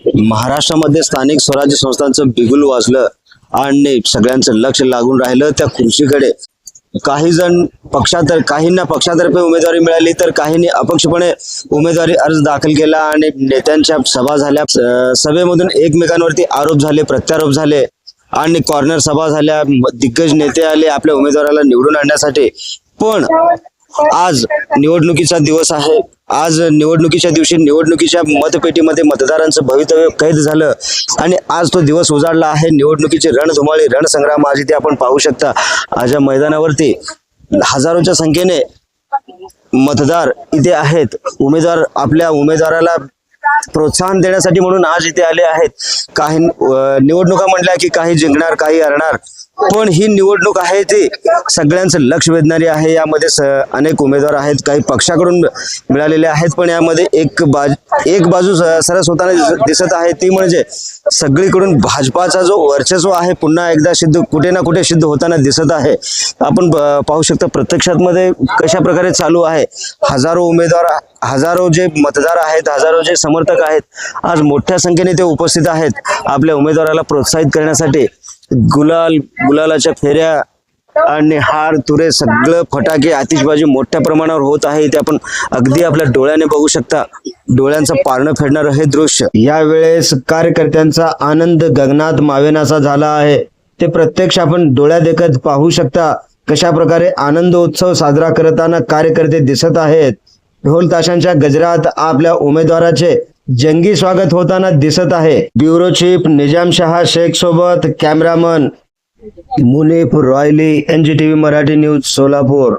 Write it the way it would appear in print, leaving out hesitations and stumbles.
महाराष्ट्रामध्ये स्थानिक स्वराज्य संस्थांचं बिगुल वाजलं आणि सगळ्यांचं लक्ष लागून राहिलं त्या खुर्चीकडे। काही जण काहींना पक्षातर्फे उमेदवारी मिळाली तर काहींनी अपक्षपणे उमेदवारी अर्ज दाखल केला आणि नेत्यांच्या सभा झाल्या। सभेमधून एकमेकांवरती आरोप झाले, प्रत्यारोप झाले आणि कॉर्नर सभा झाल्या। दिग्गज नेते आले आपल्या उमेदवाराला निवडून आणण्यासाठी। पण आज निवडणुकीचा दिवस आहे। आज निवडणुकीच्या दिवशी निवडणुकीच्या मतपेटीमध्ये मतदारांचं भवितव्य कैद झालं आणि आज तो दिवस उजाडला आहे। निवडणुकीची रणधुमाळी रणसंग्राम आज इथे आपण पाहू शकता। आज या मैदानावरती हजारोच्या संख्येने मतदार इथे आहेत। उमेदवार आपल्या उमेदवाराला प्रोत्साहन देण्यासाठी म्हणून आज इथे आले आहेत। काही निवडणुका म्हटल्या की काही जिंकणार काही हरणार, पण ही निवडणूक आहे ती सगळ्यांचं लक्ष वेधणारी आहे। यामध्ये अनेक उमेदवार आहेत, काही पक्षाकडून मिळालेले आहेत, पण यामध्ये एक बाजू सरस होताना दिसत आहे ती म्हणजे सगळीकडून भाजपाचा जो वर्चस्व आहे पुन्हा एकदा कुठे ना कुठे सिद्ध होताना दिसत आहे। आपण पाहू शकता प्रत्यक्षात मध्ये कशा प्रकारे चालू आहे। हजारो उमेदवार, हजारो जे मतदार आहेत, हजारो जे समर्थक आहेत, आज मोठ्या संख्येने ते उपस्थित आहेत आपल्या उमेदवाराला प्रोत्साहित करण्यासाठी। गुलालाच्या फेऱ्या आणि हार तुरे सगळं फटाके आतिषबाजी मोठ्या प्रमाणावर होत आहे। ते आपण अगदी आपल्या डोळ्याने बघू शकता। डोळ्यांचं पारणं फेडणारं हे दृश्य। यावेळेस कार्यकर्त्यांचा आनंद गगनात मावेनासा झाला आहे। ते प्रत्यक्ष आपण डोळ्या देखत पाहू शकता कशा प्रकारे आनंद उत्सव साजरा करताना कार्यकर्ते दिसत आहेत। ढोल ताशांच्या गजरात आपल्या उमेदवाराचे जंगी स्वागत होताना दिसत आहे। ब्युरो चीफ निजाम शाह शेख सोबत cameraman Munif royally, NGTV Marathi news Solapur.